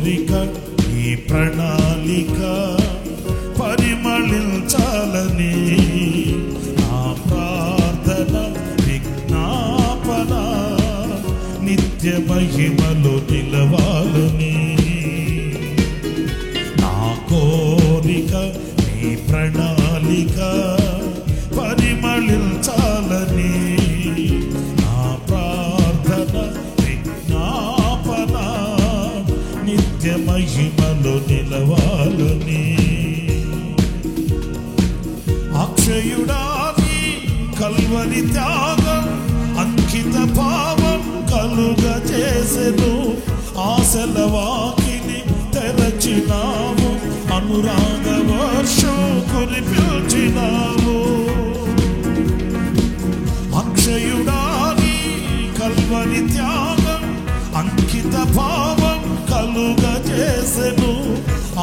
కోరిక ఈ ప్రణాళిక పరిమళించాలని నా ప్రార్థన విజ్ఞాపన నిత్య మహిమలో నిలవాలని నా కోరిక ఈ ప్రణాళిక పరిమళించాలని నా ప్రార్థన విజ్ఞాపన నిత్య మహిమలో నిలవాలని అక్షయుడాని కల్వరి త్యాగం అంకిత భావం కలుగ చేసెను ఆశల వాకిని తెరచినావు అనురాగ వర్షం కురిపించినావు అక్షయుడాని కల్వరి త్యాగం అంకిత భావం కలుగ చేసెను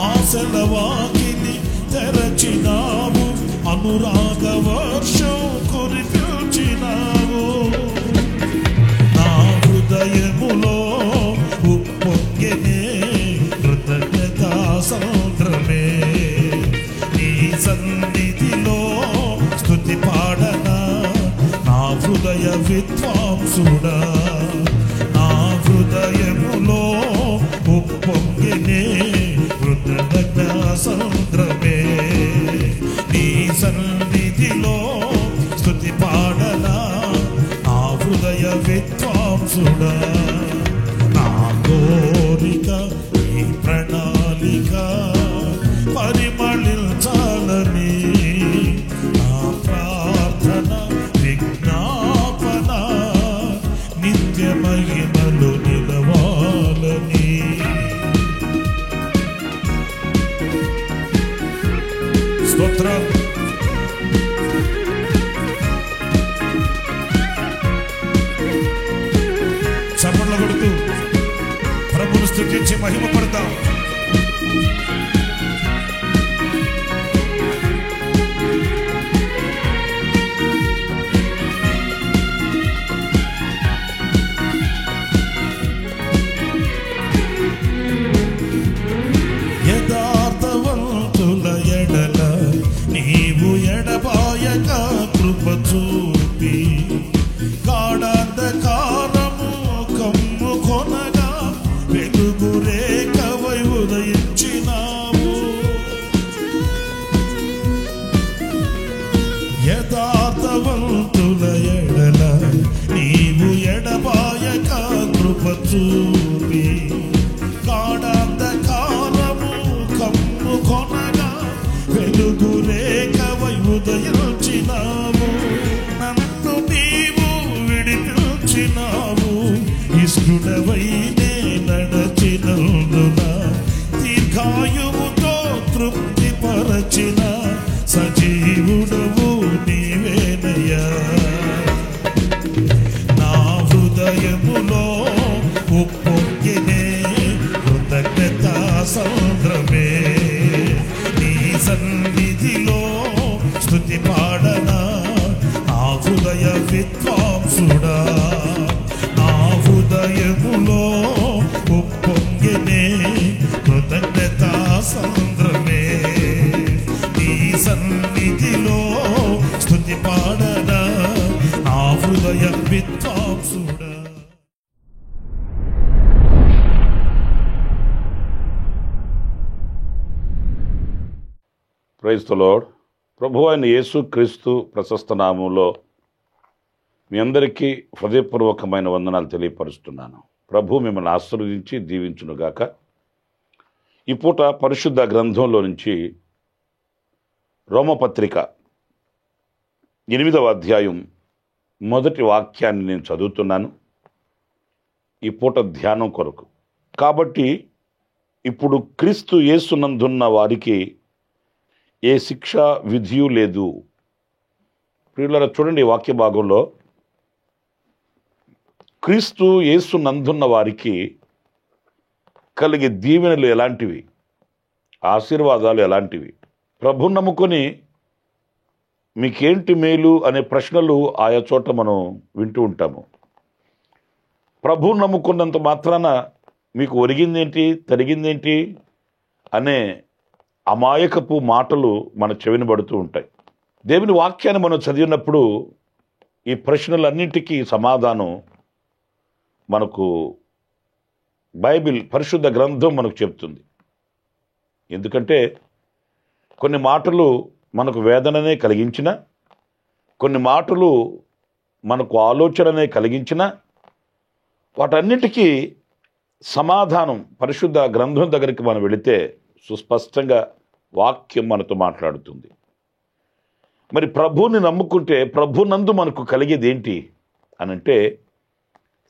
ఆశల వాకిని తెరచినావు అనురాగ వర్షం కురిపించినావు నా హృదయములో ఉప్పొంగెనే కృతజ్ఞతా సముద్రమే నీ సన్నిధిలో స్తుతి పాడనా నా హృదయ విద్వాంసుడా నా హృదయములో ఉప్పొంగెనే కృతజ్ఞతా సముద్రమే నీ సన్నిధిలో స్తుతి పాడనా నా హృదయ విద్వాంసుడా నా కోరిక ఈ ప్రణాళిక పరిమళించాలని నా ప్రార్థన విజ్ఞాపన నిత్య మహిమలు నిలవాలని స్తోత్రం చప్పట్లు కొడుతూ ప్రభువును స్తుతించి మహిమ పడతాం. యథార్థవంతుల ఎడల నీవు ఎడబాయక కృప చూపి గాఢాంధకారము కమ్ము కొనగా వెలుగు రేఖవై ఉదయించినావు. యథార్థవంతుల ఎడల నీవు ఎడబాయక కృప చూపి గాఢాంధకారము కమ్ము కొనగా వెలుగు రేఖవై ఉదయించినావు. నన్ను నీవు విడిపించినావు ఇష్టుడవై నే నడచినందున దీర్ఘాయువుతో తృప్తి పరచిన సజీవుడవు నీవేనయ్యా. నా హృదయములో ఉప్పొంగినే కృతజ్ఞతా సముద్రమే నీ సన్నిధిలో స్తుతి పాడనా నా హృదయ విద్వాంసుడా నా హృదయములో ఉప్పొంగినే కృతజ్ఞతా సముద్రమే నీ సన్నిధిలో స్తుతి పాడనా నా హృదయ విద్వాంసుడా. Praise the lord. ప్రభువు అయిన యేసు క్రీస్తు ప్రశస్త నామములో మీ అందరికీ హృదయపూర్వకమైన వందనాలు తెలియపరుస్తున్నాను. ప్రభు మిమ్మల్ని ఆశీర్వదించి దీవించునుగాక. ఈ పూట పరిశుద్ధ గ్రంథంలో నుంచి రోమపత్రిక 8వ అధ్యాయం మొదటి వాక్యాన్ని నేను చదువుతున్నాను ఈ పూట ధ్యానం కొరకు. కాబట్టి ఇప్పుడు క్రీస్తు యేసునందున్న వారికి ఏ శిక్ష విధియు లేదు. ప్రియులారా చూడండి, వాక్య భాగంలో క్రీస్తు యేసు నందున్న వారికి కలిగే దీవెనలు ఎలాంటివి, ఆశీర్వాదాలు ఎలాంటివి, ప్రభు నమ్ముకొని మీకేంటి మేలు అనే ప్రశ్నలు ఆయా చోట మనం వింటూ ఉంటాము. ప్రభు నమ్ముకున్నంత మాత్రాన మీకు ఒరిగిందేంటి, తరిగిందేంటి అనే అమాయకపు మాటలు మన చెవిని పడుతూ ఉంటాయి. దేవుని వాక్యాన్ని మనం చదివినప్పుడు ఈ ప్రశ్నలన్నింటికీ సమాధానం మనకు బైబిల్, పరిశుద్ధ గ్రంథం మనకు చెప్తుంది. ఎందుకంటే కొన్ని మాటలు మనకు వేదననే కలిగించిన, కొన్ని మాటలు మనకు ఆలోచననే కలిగించిన, వాటన్నిటికీ సమాధానం పరిశుద్ధ గ్రంథం దగ్గరికి మనం వెళితే సుస్పష్టంగా వాక్యం మనతో మాట్లాడుతుంది. మరి ప్రభువుని నమ్ముకుంటే ప్రభునందు మనకు కలిగేది ఏంటి అనంటే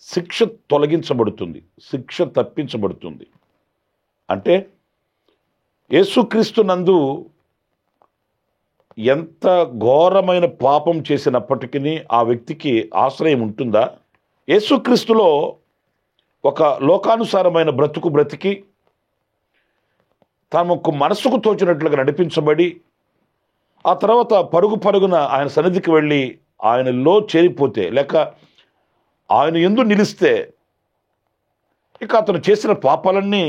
శిక్ష తొలగించబడుతుంది, శిక్ష తప్పించబడుతుంది. అంటే యేసుక్రీస్తు నందు ఎంత ఘోరమైన పాపం చేసినప్పటికీ ఆ వ్యక్తికి ఆశ్రయం ఉంటుందా? యేసుక్రీస్తులో ఒక లోకానుసారమైన బ్రతుకు బ్రతికి తమకు మనసుకు తోచినట్లుగా నడిపించబడి ఆ తర్వాత పరుగు పరుగున ఆయన సన్నిధికి వెళ్ళి ఆయనలో చేరిపోతే, లేక ఆయన యందు నిలిస్తే ఇక అతను చేసిన పాపాలన్నీ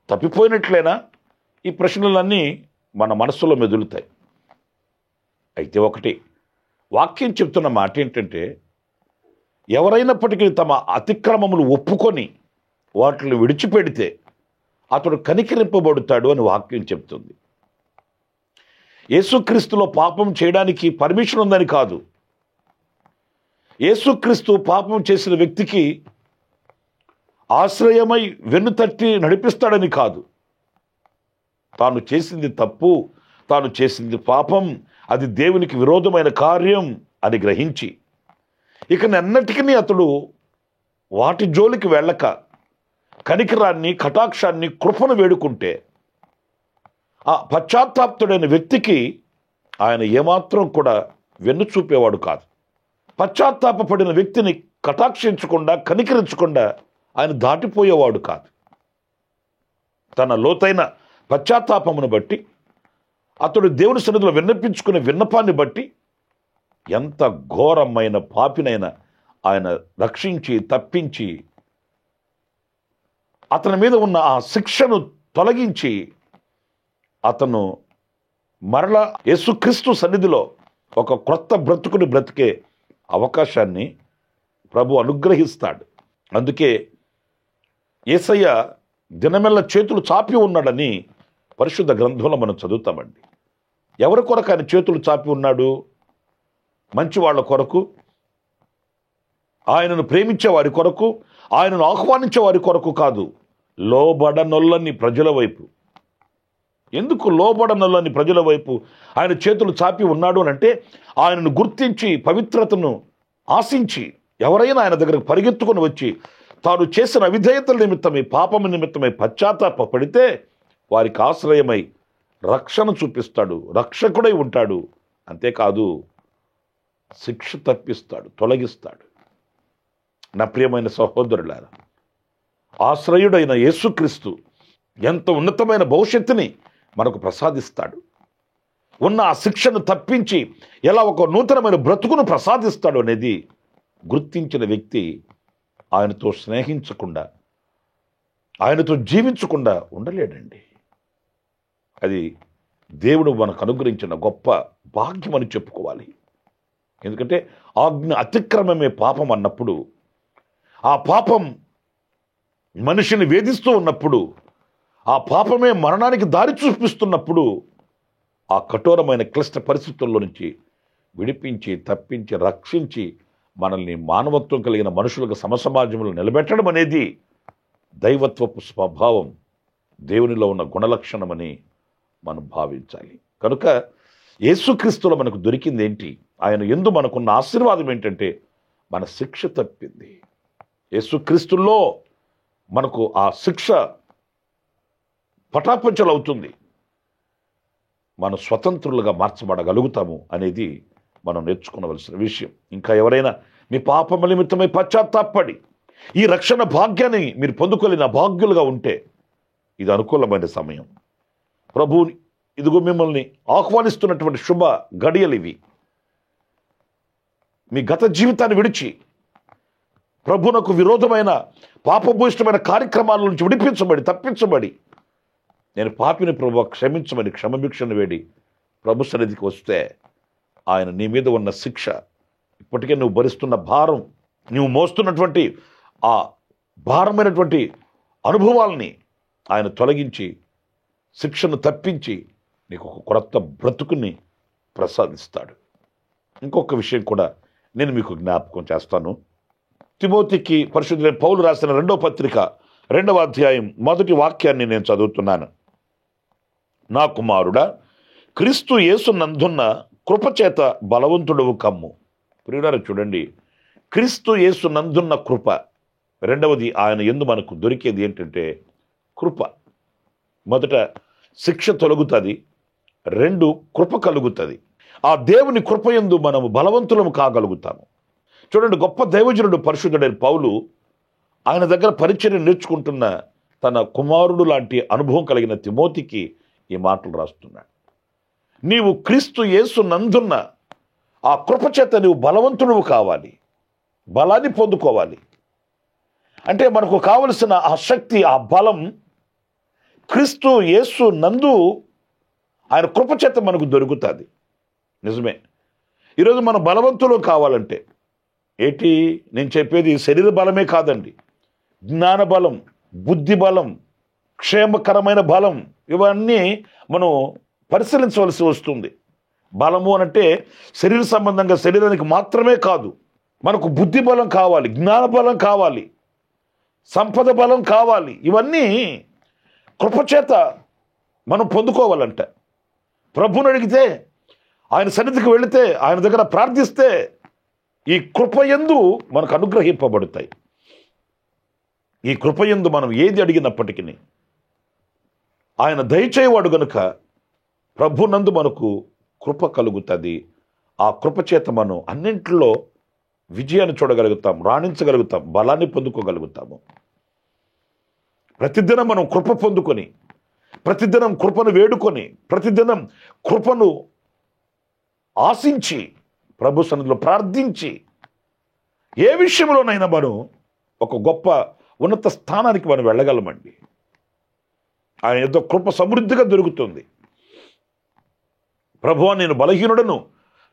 తప్పిపోయినట్లేనా? ఈ ప్రశ్నలన్నీ మన మనస్సులో మెదులుతాయి. అయితే ఒకటి వాక్యం చెప్తున్న మాట ఏంటంటే, ఎవరైనప్పటికీ తమ అతిక్రమములు ఒప్పుకొని వాటిని విడిచిపెడితే అతడు కనికరింపబడుతాడు అని వాక్యం చెప్తుంది. యేసుక్రీస్తులో పాపం చేయడానికి పర్మిషన్ ఉందని కాదు, యేసుక్రీస్తు పాపం చేసిన వ్యక్తికి ఆశ్రయమై వెన్నుతట్టి నడిపిస్తాడని కాదు. తాను చేసింది తప్పు, తాను చేసింది పాపం, అది దేవునికి విరోధమైన కార్యం అని గ్రహించి ఇక ఎన్నటికీ అతడు వాటి జోలికి వెళ్ళక కనికరాన్ని, కటాక్షాన్ని, కృపను వేడుకుంటే ఆ పశ్చాత్తాప్తుడైన వ్యక్తికి ఆయన ఏమాత్రం కూడా వెన్ను చూపేవాడు కాదు. పశ్చాత్తాపడిన వ్యక్తిని కటాక్షించకుండా, కనికరించకుండా ఆయన దాటిపోయేవాడు కాదు. తన లోతైన పశ్చాత్తాపమును బట్టి, అతడు దేవుని సన్నిధిలో విన్నపించుకునే విన్నపాన్ని బట్టి ఎంత ఘోరమైన పాపినైనా ఆయన రక్షించి తప్పించి అతని మీద ఉన్న ఆ శిక్షను తొలగించి అతను మరలా యేసుక్రీస్తు సన్నిధిలో ఒక క్రొత్త బ్రతుకుని బ్రతికే అవకాశాన్ని ప్రభు అనుగ్రహిస్తాడు. అందుకే యేసయ్య దినమెల్ల చేతులు చాపి ఉన్నాడని పరిశుద్ధ గ్రంథంలో మనం చదువుతామండి. ఎవరి కొరకు ఆయన చేతులు చాపి ఉన్నాడు? మంచి వాళ్ళ కొరకు, ఆయనను ప్రేమించే వారి కొరకు, ఆయనను ఆహ్వానించే వారి కొరకు కాదు, లోబడనొల్లని ప్రజల వైపు. ఎందుకు లోబడనొల్లని ప్రజల వైపు ఆయన చేతులు చాపి ఉన్నాడు అంటే, ఆయనను గుర్తించి పవిత్రతను ఆశించి ఎవరైనా ఆయన దగ్గరకు పరిగెత్తుకొని వచ్చి తాను చేసిన అవిధేయతల నిమిత్తమై, పాపము నిమిత్తమై పశ్చాత్తాపడితే వారికి ఆశ్రయమై రక్షణ చూపిస్తాడు, రక్షకుడై ఉంటాడు. అంతేకాదు శిక్ష తప్పిస్తాడు, తొలగిస్తాడు. నా ప్రియమైన సహోదరులారా, ఆశ్రయుడైన యేసుక్రీస్తు ఎంత ఉన్నతమైన భవిష్యత్తుని మనకు ప్రసాదిస్తాడు. ఉన్న ఆ శిక్షను తప్పించి ఎలా ఒక నూతనమైన బ్రతుకును ప్రసాదిస్తాడు అనేది గుర్తించిన వ్యక్తి ఆయనతో స్నేహించకుండా, ఆయనతో జీవించకుండా ఉండలేడండి. అది దేవుడు మనకు అనుగ్రహించిన గొప్ప భాగ్యం అని చెప్పుకోవాలి. ఎందుకంటే ఆజ్ఞ అతిక్రమమే పాపం అన్నప్పుడు, ఆ పాపం మనిషిని వేధిస్తూ ఉన్నప్పుడు, ఆ పాపమే మరణానికి దారి చూపిస్తున్నప్పుడు, ఆ కఠోరమైన క్లిష్ట పరిస్థితుల్లో నుంచి విడిపించి, తప్పించి, రక్షించి మనల్ని మానవత్వం కలిగిన మనుషులకు సమసమాజంలో నిలబెట్టడం అనేది దైవత్వపు స్వభావం, దేవునిలో ఉన్న గుణలక్షణమని మనం భావించాలి. కనుక యేసుక్రీస్తులో మనకు దొరికింది ఏంటి? ఆయన యందు మనకున్న ఆశీర్వాదం ఏంటంటే మన శిక్ష తప్పింది. యేసుక్రీస్తుల్లో మనకు ఆ శిక్ష పటాపంచలవుతుంది. మనం స్వతంత్రులుగా మార్చబడగలుగుతాము అనేది మనం నేర్చుకోవలసిన విషయం. ఇంకా ఎవరైనా మీ పాపముల నిమిత్తమై పశ్చాత్తాపడి ఈ రక్షణ భాగ్యాన్ని మీరు పొందుకోలేని అభాగ్యులుగా ఉంటే ఇది అనుకూలమైన సమయం. ప్రభు ఇదిగో మిమ్మల్ని ఆహ్వానిస్తున్నటువంటి శుభ గడియలు ఇవి. మీ గత జీవితాన్ని విడిచి ప్రభునకు విరోధమైన పాపభూయిష్టమైన కార్యక్రమాల నుంచి విడిపించబడి తప్పించబడి నేను పాపిని ప్రభు క్షమించమని క్షమభిక్షను వేడి ప్రభు సన్నిధికి వస్తే ఆయన నీ మీద ఉన్న శిక్ష, ఇప్పటికే నువ్వు భరిస్తున్న భారం, నువ్వు మోస్తున్నటువంటి ఆ భారమైనటువంటి అనుభవాల్ని ఆయన తొలగించి శిక్షను తప్పించి నీకు ఒక కొత్త బ్రతుకుని ప్రసాదిస్తాడు. ఇంకొక విషయం కూడా నేను మీకు జ్ఞాపకం చేస్తాను. తిమోతికి పరిశుద్ధుడైన పౌలు రాసిన 2వ పత్రిక 2వ అధ్యాయం 1వ వాక్యాన్ని నేను చదువుతున్నాను. నా కుమారుడా, క్రీస్తు యేసు నందున్న కృపచేత బలవంతుడవు కమ్ము. ప్రియులారా చూడండి, క్రీస్తు యేసు నందున్న కృప. రెండవది ఆయన యందు మనకు దొరికేది ఏంటంటే కృప. మొదట శిక్ష తొలగుతుంది, 2 కృప కలుగుతుంది. ఆ దేవుని కృపయందు మనము బలవంతులము కాగలుగుతాము. చూడండి, గొప్ప దైవజనుడు పరిశుద్ధుడైన పౌలు ఆయన దగ్గర పరిచర్య నేర్చుకుంటున్న తన కుమారుడు లాంటి అనుభవం కలిగిన తిమోతికి ఈ మాటలు రాస్తున్నాడు. నీవు క్రీస్తు యేసు నందున్న ఆ కృపచేత నీవు బలవంతుడు కావాలి, బలాన్ని పొందుకోవాలి. అంటే మనకు కావలసిన ఆ శక్తి, ఆ బలం క్రీస్తు యేసు నందు ఆయన కృపచేత మనకు దొరుకుతుంది. నిజమే, ఈరోజు మనం బలవంతులు కావాలంటే ఏంటి నేను చెప్పేది? శరీర బలమే కాదండి, జ్ఞాన బలం, బుద్ధి బలం, క్షేమకరమైన బలం, ఇవన్నీ మనం పరిశీలించవలసి వస్తుంది. బలము అనంటే శరీర సంబంధంగా శరీరానికి మాత్రమే కాదు, మనకు బుద్ధి బలం కావాలి, జ్ఞాన బలం కావాలి, సంపద బలం కావాలి. ఇవన్నీ కృపచేత మనం పొందుకోవాలంట. ప్రభుని అడిగితే, ఆయన సన్నిధికి వెళితే, ఆయన దగ్గర ప్రార్థిస్తే ఈ కృపయందు మనకు అనుగ్రహింపబడతాయి. ఈ కృపయందు మనం ఏది అడిగినప్పటికీ ఆయన దయచేవాడు గనుక ప్రభునందు మనకు కృప కలుగుతుంది. ఆ కృపచేత మనం అన్నింటిలో విజయాన్ని చూడగలుగుతాం, రాణించగలుగుతాం, బలాన్ని పొందుకోగలుగుతాము. ప్రతిదినం మనం కృప పొందుకొని, ప్రతిదినం కృపను వేడుకొని, ప్రతిదినం కృపను ఆశించి, ప్రభు సన్నిధిలో ప్రార్థించి, ఏ విషయంలోనైనా మనం ఒక గొప్ప ఉన్నత స్థానానికి మనం వెళ్ళగలమండి. ఆయన ఏదో కృప సమృద్ధిగా దొరుకుతుంది. ప్రభువా, నేను బలహీనుడను,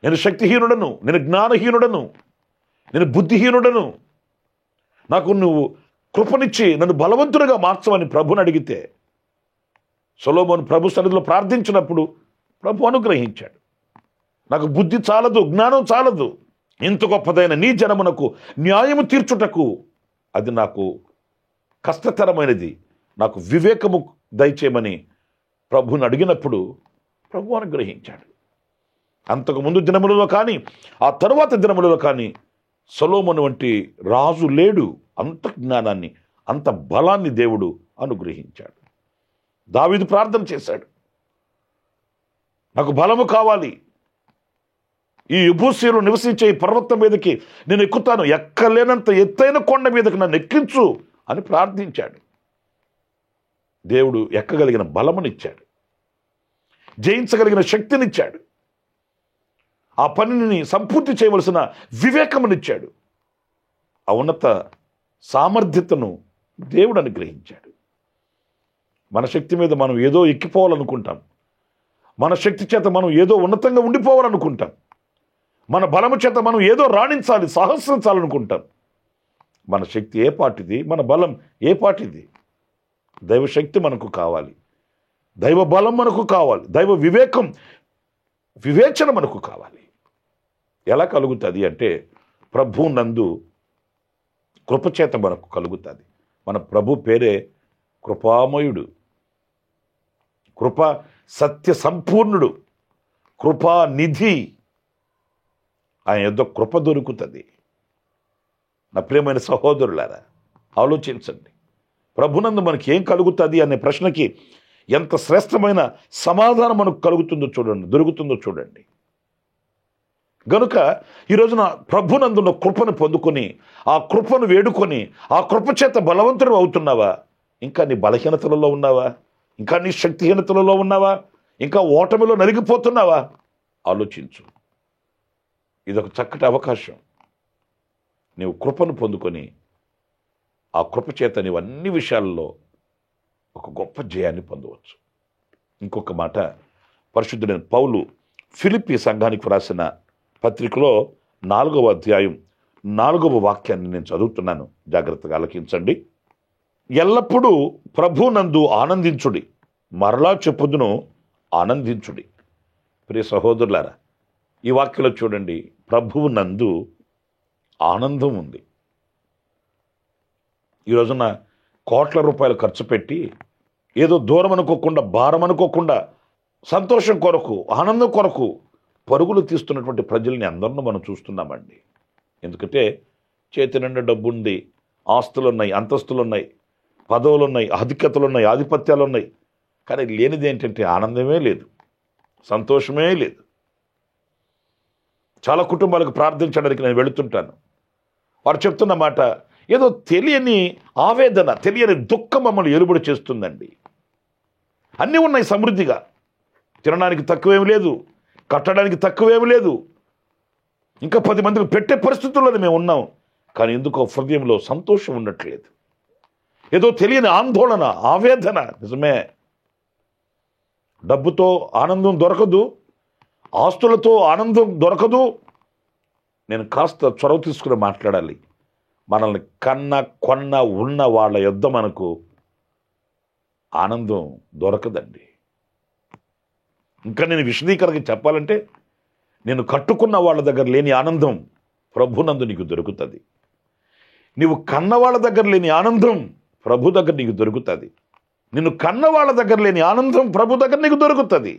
నేను శక్తిహీనుడను, నేను జ్ఞానహీనుడను, నేను బుద్ధిహీనుడను, నాకు నువ్వు కృపనిచ్చి నన్ను బలవంతుడిగా మార్చమని ప్రభుని అడిగితే, సొలొమోను ప్రభు సన్నిధిలో ప్రార్థించినప్పుడు ప్రభు అనుగ్రహించాడు. నాకు బుద్ధి చాలదు, జ్ఞానం చాలదు, ఇంత గొప్పదైన నీ జనమునకు న్యాయము తీర్చుటకు అది నాకు కష్టతరమైనది, నాకు వివేకము దయచేయమని ప్రభుని అడిగినప్పుడు ప్రభు అనుగ్రహించాడు. అంతకుముందు దినములలో కానీ ఆ తరువాత దినములలో కానీ సొలొమోను వంటి రాజు లేడు. అంత జ్ఞానాన్ని, అంత బలాన్ని దేవుడు అనుగ్రహించాడు. దావీదు ప్రార్థన చేశాడు, నాకు బలము కావాలి, ఈ యెబూసీయులు నివసించే ఈ పర్వతం మీదకి నేను ఎక్కుతాను, ఎక్కలేనంత ఎత్తైన కొండ మీదకి నన్ను ఎక్కించు అని ప్రార్థించాడు. దేవుడు ఎక్కగలిగిన బలమునిచ్చాడు, జయించగలిగిన శక్తినిచ్చాడు, ఆ పనిని సంపూర్తి చేయవలసిన వివేకమునిచ్చాడు, ఆ ఉన్నత సామర్థ్యతను దేవుడు అనుగ్రహించాడు. మన శక్తి మీద మనం ఏదో ఎక్కిపోవాలనుకుంటాం, మన శక్తి చేత మనం ఏదో ఉన్నతంగా ఉండిపోవాలనుకుంటాం, మన బలము చేత మనం ఏదో రాణించాలి, సాహసించాలనుకుంటాం. మన శక్తి ఏ పాటిది, మన బలం ఏ పాటిది? దైవశక్తి మనకు కావాలి, దైవ బలం మనకు కావాలి, దైవ వివేకం, వివేచన మనకు కావాలి. ఎలా కలుగుతుంది అంటే ప్రభు నందు కృపచేత మనకు కలుగుతుంది. మన ప్రభు పేరే కృపామయుడు, కృప సత్య సంపూర్ణుడు, కృపానిధి. ఆయన ఏదో కృప దొరుకుతుంది. నా ప్రియమైన సహోదరులారా, ఆలోచించండి, ప్రభునందు మనకి ఏం కలుగుతుంది అనే ప్రశ్నకి ఎంత శ్రేష్టమైన సమాధానం మనకు కలుగుతుందో చూడండి, దొరుకుతుందో చూడండి. గనుక ఈరోజున ప్రభునందున్న కృపను పొందుకొని, ఆ కృపను వేడుకొని, ఆ కృప చేత బలవంతుడు అవుతున్నావా? ఇంకా నీ బలహీనతలలో ఉన్నావా? ఇంకా నీ శక్తిహీనతలలో ఉన్నావా? ఇంకా ఓటమిలో నలిగిపోతున్నావా? ఆలోచించు. ఇదొక చక్కటి అవకాశం. నీవు కృపను పొందుకొని ఆ కృప చేత నీవు అన్ని విషయాల్లో ఒక గొప్ప జయాన్ని పొందవచ్చు. ఇంకొక మాట, పరిశుద్ధుడైన పౌలు ఫిలిప్పీ సంఘానికి వ్రాసిన పత్రికలో 4వ అధ్యాయం 4వ వాక్యాన్ని నేను చదువుతున్నాను, జాగ్రత్తగా ఆలకించండి. ఎల్లప్పుడూ ప్రభునందు ఆనందించుడి, మరలా చెప్పుదును ఆనందించుడి. ప్రియ సహోదరులారా, ఈ వాక్యంలో చూడండి, ప్రభువునందు ఆనందం ఉంది. ఈ రోజున కోట్ల రూపాయలు ఖర్చు పెట్టి ఏదో దూరం అనుకోకుండా, భారం అనుకోకుండా, సంతోషం కొరకు, ఆనందం కొరకు పరుగులు తీస్తున్నటువంటి ప్రజల్ని అందరినూ మనం చూస్తున్నామండి. ఎందుకంటే చేతి నిండా డబ్బు ఉంది, ఆస్తులు ఉన్నాయి, అంతస్తులు ఉన్నాయి, పదవులు ఉన్నాయి, ఆధిక్యతలు ఉన్నాయి, ఆధిపత్యాలు ఉన్నాయి. కానీ లేనిది ఏంటంటే ఆనందమే లేదు, సంతోషమే లేదు. చాలా కుటుంబాలకు ప్రార్థించడానికి నేను వెళుతుంటాను. వారు చెప్తున్న మాట, ఏదో తెలియని ఆవేదన, తెలియని దుఃఖం మమ్మల్ని ఎలుబడి చేస్తుందండి. అన్నీ ఉన్నాయి సమృద్ధిగా, తినడానికి తక్కువేమి లేదు, కట్టడానికి తక్కువేమి లేదు, ఇంకా 10 మందికి పెట్టే పరిస్థితుల్లోనే మేము ఉన్నాం. కానీ ఎందుకో హృదయంలో సంతోషం ఉండట్లేదు. ఏదో తెలియని ఆందోళన, ఆవేదన. నిజమే, డబ్బుతో ఆనందం దొరకదు, ఆస్తులతో ఆనందం దొరకదు. నేను కాస్త చొరవ తీసుకుని మాట్లాడాలి. మనల్ని కన్న కొన్న ఉన్న వాళ్ళ యొద్ద మనకు ఆనందం దొరకదండి. ఇంకా నేను విశదీకరణగా చెప్పాలంటే, నేను కట్టుకున్న వాళ్ళ దగ్గర లేని ఆనందం ప్రభునందు నీకు దొరుకుతుంది. నీవు కన్న వాళ్ళ దగ్గర లేని ఆనందం ప్రభు దగ్గర నీకు దొరుకుతుంది. నిన్ను కన్న వాళ్ళ దగ్గర లేని ఆనందం ప్రభు దగ్గర నీకు దొరుకుతుంది.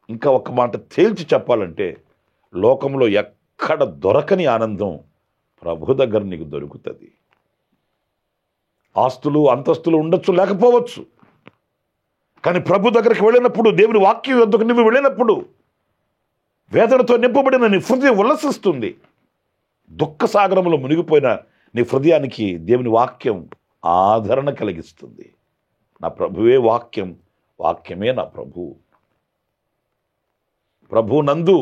ఇంకా ఒక మాట తేల్చి చెప్పాలంటే, లోకంలో ఎక్కడ దొరకని ఆనందం ప్రభు దగ్గర నీకు దొరుకుతుంది. ఆస్తులు అంతస్తులు ఉండొచ్చు, లేకపోవచ్చు. కానీ ప్రభు దగ్గరికి వెళ్ళినప్పుడు, దేవుని వాక్యం యొద్దకు నువ్వు వెళ్ళినప్పుడు, వేదనతో నింపబడిన నీ హృదయం ఉల్లసిస్తుంది. దుఃఖ సాగరంలో మునిగిపోయిన నీ హృదయానికి దేవుని వాక్యం ఆదరణ కలిగిస్తుంది. నా ప్రభువే వాక్యం, వాక్యమే నా ప్రభు. ప్రభు నందు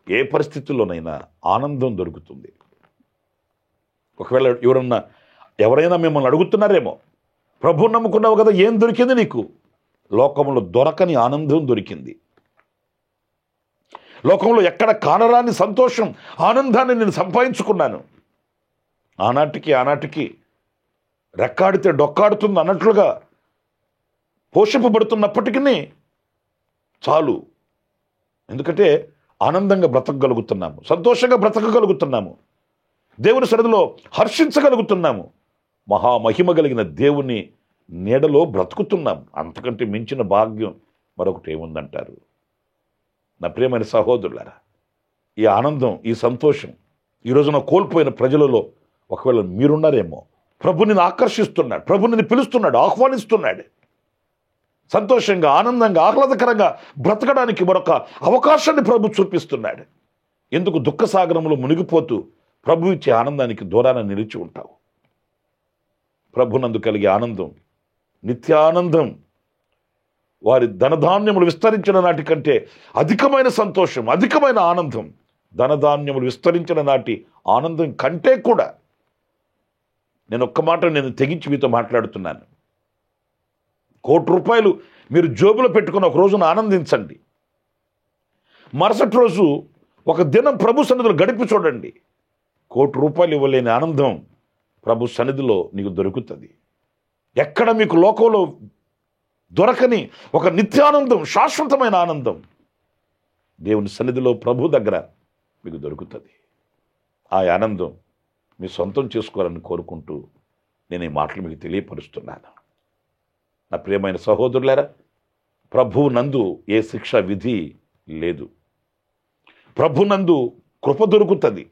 ఏ పరిస్థితుల్లోనైనా ఆనందం దొరుకుతుంది. ఒకవేళ ఎవరైనా మిమ్మల్ని అడుగుతున్నారేమో, ప్రభు నమ్ముకున్నావు కదా, ఏం దొరికింది నీకు? లోకంలో దొరకని ఆనందం దొరికింది. లోకంలో ఎక్కడ కానరాని సంతోషం, ఆనందాన్ని నేను సంపాదించుకున్నాను. ఆనాటికి రెక్కాడితే డొక్కాడుతుంది అన్నట్లుగా పోషింపబడుతున్నప్పటికీ చాలు. ఎందుకంటే ఆనందంగా బ్రతకగలుగుతున్నాము, సంతోషంగా బ్రతకగలుగుతున్నాము, దేవుని సన్నిధిలో హర్షించగలుగుతున్నాము, మహామహిమ కలిగిన దేవుని నీడలో బ్రతుకుతున్నాం. అంతకంటే మించిన భాగ్యం మరొకటి ఏముందంటారు? నా ప్రియమైన సహోదరులారా, ఈ ఆనందం, ఈ సంతోషం ఈ రోజున కోల్పోయిన ప్రజలలో ఒకవేళ మీరున్నారేమో. ప్రభు నిన్ను ఆకర్షిస్తున్నాడు, ప్రభు నిన్ను పిలుస్తున్నాడు, ఆహ్వానిస్తున్నాడు. సంతోషంగా, ఆనందంగా, ఆహ్లాదకరంగా బ్రతకడానికి మరొక అవకాశాన్ని ప్రభు చూపిస్తున్నాడు. ఎందుకు దుఃఖ సాగరంలో మునిగిపోతూ ప్రభు ఇచ్చే ఆనందానికి దూరాన నిలిచి ఉంటావు? ప్రభునందు కలిగే ఆనందం నిత్యానందం. వారి ధనధాన్యములు విస్తరించిన నాటి కంటే అధికమైన సంతోషం, అధికమైన ఆనందం. ధనధాన్యములు విస్తరించిన నాటి ఆనందం కంటే కూడా. నేను ఒక్క మాట నేను తెగించి మీతో మాట్లాడుతున్నాను. ₹1,00,00,000 మీరు జోబులో పెట్టుకుని ఒక రోజున ఆనందించండి. మరుసటి రోజు ఒక దినం ప్రభు సన్నిధిలో గడిపి చూడండి. ₹1,00,00,000 ఇవ్వలేని ఆనందం ప్రభు సన్నిధిలో నీకు దొరుకుతుంది. ఎక్కడ మీకు లోకంలో దొరకని ఒక నిత్యానందం, శాశ్వతమైన ఆనందం దేవుని సన్నిధిలో ప్రభు దగ్గర మీకు దొరుకుతుంది. ఆ ఆనందం మీ సొంతం చేసుకోవాలని కోరుకుంటూ నేను ఈ మాటలు మీకు తెలియపరుస్తున్నాను. నా ప్రియమైన సహోదరులారా, ప్రభువు నందు ఏ శిక్ష విధి లేదు. ప్రభునందు కృప దొరుకుతుంది,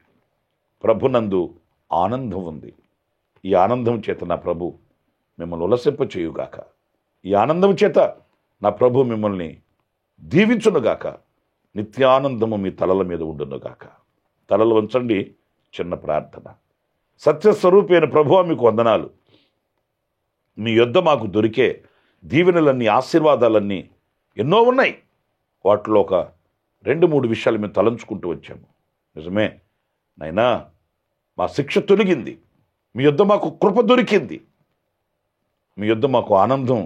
ప్రభునందు ఆనందం ఉంది. ఈ ఆనందం చేత నా ప్రభు మిమ్మల్ని ఉల్లసింప చేయుగాక. ఈ ఆనందం చేత నా ప్రభు మిమ్మల్ని దీవించునుగాక. నిత్యానందము మీ తలల మీద ఉండునుగాక. తలలు వంచండి, చిన్న ప్రార్థన. సత్యస్వరూపైన ప్రభువా, మీకు వందనాలు. మీ యొద్ద మాకు దొరికే దీవెనలన్నీ, ఆశీర్వాదాలన్నీ ఎన్నో ఉన్నాయి. వాటిలో ఒక 2-3 విషయాలు మేము తలంచుకుంటూ వచ్చాము. నిజమే నాయనా, మా శిక్ష తొలగింది, మీ యొద్ద మాకు కృప దొరికింది, మీ యొద్ద మాకు ఆనందం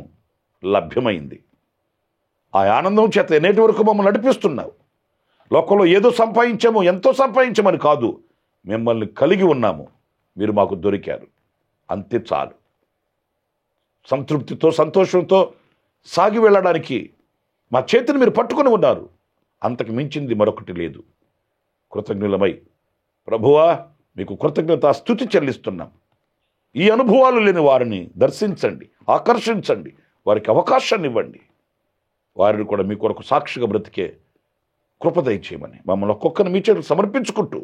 లభ్యమైంది. ఆ ఆనందం చేత నేటి వరకు మమ్మల్ని నడిపిస్తున్నావు. లోకంలో ఏదో సంపాదించాము, ఎంతో సంపాదించామని కాదు, మిమ్మల్ని కలిగి ఉన్నాము, మీరు మాకు దొరికారు, అంతే చాలు. సంతృప్తితో సంతోషంతో సాగి వెళ్ళడానికి మా చేతిని మీరు పట్టుకొని ఉన్నారు. అంతకు మించింది మరొకటి లేదు. కృతజ్ఞులమై ప్రభువా మీకు కృతజ్ఞత స్తుతి చెల్లిస్తున్నాం. ఈ అనుభవాలు లేని వారిని దర్శించండి, ఆకర్షించండి, వారికి అవకాశాన్ని ఇవ్వండి. వారిని కూడా మీ కొరకు సాక్షిగా బ్రతికే కృప దయచేయమని మమ్మల్ని ఒక్కొక్కరిని మీ చేతులకు సమర్పించుకుంటూ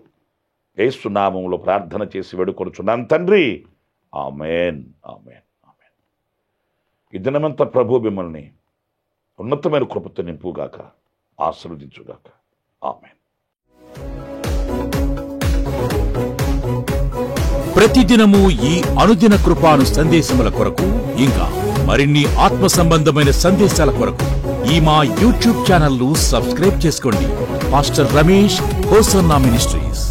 యేసు నామములో ప్రార్థన చేసి వేడుకొనుచున్నాను తండ్రి. ఆమేన్, ఆమేన్, ఆమేన్. ఈ దినమంతా ప్రభు మిమ్మల్ని ఉన్నతమైన కృపతో నింపుగాక, ఆశీర్వదించుగాక. ఆమేన్. ప్రతిదినము ఈ అనుదిన కృపాను సందేశముల కొరకు, ఇంకా మరిన్ని ఆత్మ సంబంధమైన సందేశాల కొరకు ఈ మా యూట్యూబ్ ఛానల్ ను సబ్స్క్రైబ్ చేసుకోండి. Pastor Ramesh hosanna ministries.